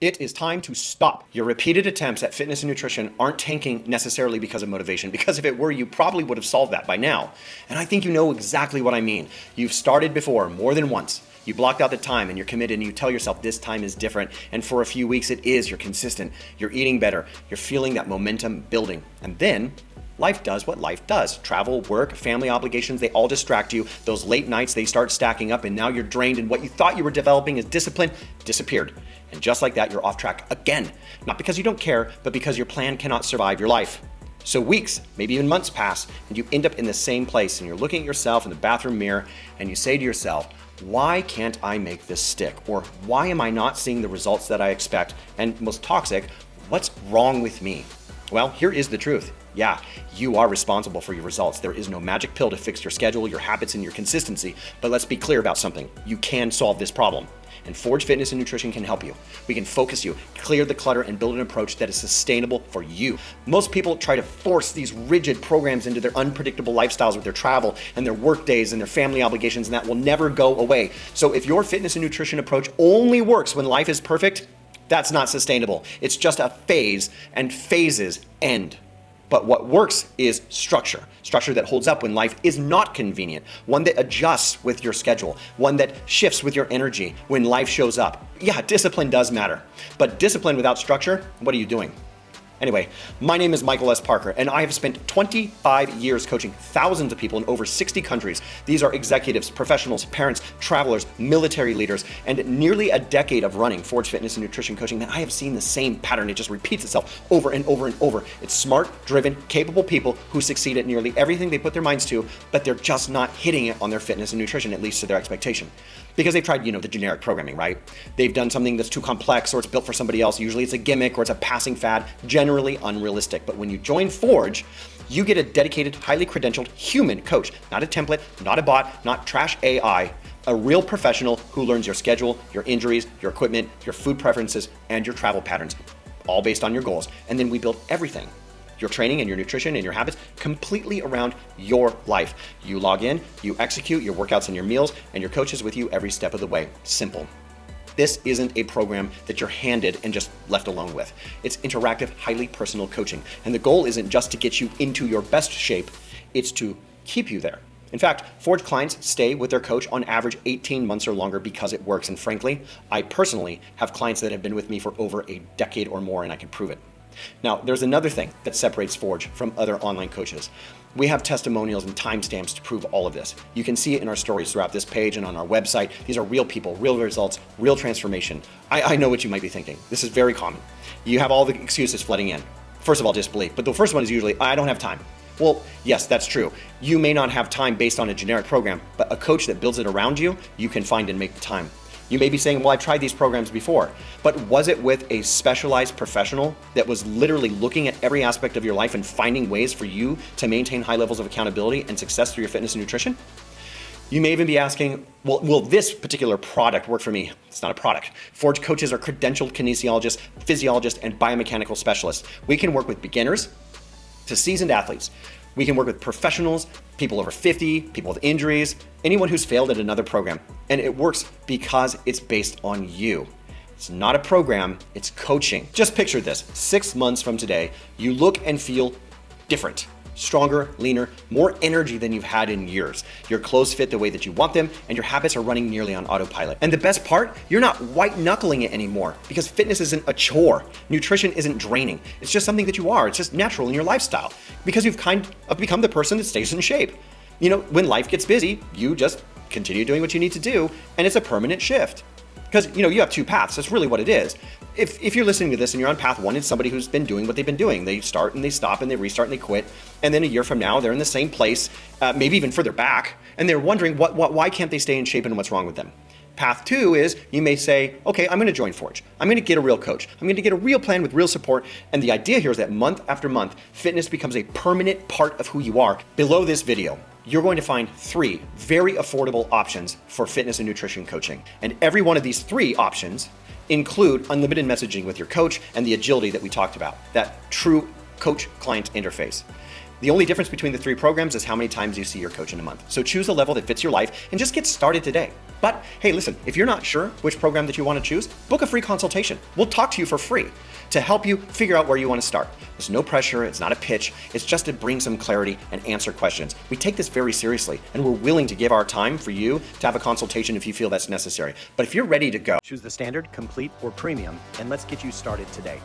It is time to stop. Your repeated attempts at fitness and nutrition aren't tanking necessarily because of motivation, because if it were, you probably would have solved that by now. And I think you know exactly what I mean. You've started before more than once. You blocked out the time and you're committed and you tell yourself this time is different. And for a few weeks it is. You're consistent. You're eating better. You're feeling that momentum building. And then life does what life does. Travel, work, family obligations, they all distract you. Those late nights, they start stacking up and now you're drained and what you thought you were developing as discipline disappeared. And just like that, you're off track again. Not because you don't care, but because your plan cannot survive your life. So weeks, maybe even months pass and you end up in the same place and you're looking at yourself in the bathroom mirror and you say to yourself, why can't I make this stick? Or why am I not seeing the results that I expect? And most toxic, what's wrong with me? Well, here is the truth. Yeah, you are responsible for your results. There is no magic pill to fix your schedule, your habits, and your consistency. But let's be clear about something. You can solve this problem. And Forge Fitness and Nutrition can help you. We can focus you, clear the clutter, and build an approach that is sustainable for you. Most people try to force these rigid programs into their unpredictable lifestyles with their travel and their work days and their family obligations, and that will never go away. So if your fitness and nutrition approach only works when life is perfect, that's not sustainable. It's just a phase, and phases end. But what works is structure that holds up when life is not convenient, one that adjusts with your schedule, one that shifts with your energy when life shows up. Yeah, discipline does matter, but discipline without structure, what are you doing? Anyway, my name is Michael S. Parker, and I have spent 25 years coaching thousands of people in over 60 countries. These are executives, professionals, parents, travelers, military leaders, and nearly a decade of running Forge Fitness and Nutrition coaching that I have seen the same pattern. It just repeats itself over and over and over. It's smart, driven, capable people who succeed at nearly everything they put their minds to, but they're just not hitting it on their fitness and nutrition, at least to their expectation. Because they've tried, the generic programming, right? They've done something that's too complex or it's built for somebody else. Usually it's a gimmick or it's a passing fad, generally unrealistic. But when you join Forge, you get a dedicated, highly credentialed human coach, not a template, not a bot, not trash AI, a real professional who learns your schedule, your injuries, your equipment, your food preferences, and your travel patterns, all based on your goals. And then we build everything, your training and your nutrition and your habits, completely around your life. You log in, you execute your workouts and your meals, and your coach is with you every step of the way. Simple. This isn't a program that you're handed and just left alone with. It's interactive, highly personal coaching. And the goal isn't just to get you into your best shape, it's to keep you there. In fact, Forge clients stay with their coach on average 18 months or longer because it works. And frankly, I personally have clients that have been with me for over a decade or more, and I can prove it. Now, there's another thing that separates Forge from other online coaches. We have testimonials and timestamps to prove all of this. You can see it in our stories throughout this page and on our website. These are real people, real results, real transformation. I know what you might be thinking. This is very common. You have all the excuses flooding in. First of all, disbelief. But the first one is usually, I don't have time. Well, yes, that's true. You may not have time based on a generic program, but a coach that builds it around you, you can find and make the time. You may be saying, well, I've tried these programs before, but was it with a specialized professional that was literally looking at every aspect of your life and finding ways for you to maintain high levels of accountability and success through your fitness and nutrition? You may even be asking, well, will this particular product work for me? It's not a product. Forge coaches are credentialed kinesiologists, physiologists, and biomechanical specialists. We can work with beginners to seasoned athletes. We can work with professionals, people over 50, people with injuries, anyone who's failed at another program. And it works because it's based on you. It's not a program, it's coaching. Just picture this, 6 months from today, you look and feel different. Stronger, leaner, more energy than you've had in years. Your clothes fit the way that you want them, and your habits are running nearly on autopilot. And the best part, you're not white knuckling it anymore because fitness isn't a chore. Nutrition isn't draining. It's just something that you are. It's just natural in your lifestyle because you've kind of become the person that stays in shape. When life gets busy, you just continue doing what you need to do, and it's a permanent shift. Because, you have two paths. That's really what it is. If you're listening to this and you're on path one, it's somebody who's been doing what they've been doing. They start and they stop and they restart and they quit. And then a year from now, they're in the same place, maybe even further back. And they're wondering, why can't they stay in shape and what's wrong with them? Path two is you may say, okay, I'm going to join Forge. I'm going to get a real coach. I'm going to get a real plan with real support. And the idea here is that month after month, fitness becomes a permanent part of who you are. Below this video, you're going to find 3 very affordable options for fitness and nutrition coaching. And every one of these 3 options include unlimited messaging with your coach and the agility that we talked about, that true coach-client interface. The only difference between the 3 programs is how many times you see your coach in a month. So choose a level that fits your life and just get started today. But hey, listen, if you're not sure which program that you want to choose, book a free consultation. We'll talk to you for free to help you figure out where you want to start. There's no pressure, it's not a pitch, it's just to bring some clarity and answer questions. We take this very seriously, and we're willing to give our time for you to have a consultation if you feel that's necessary. But if you're ready to go, choose the standard, complete, or premium, and let's get you started today.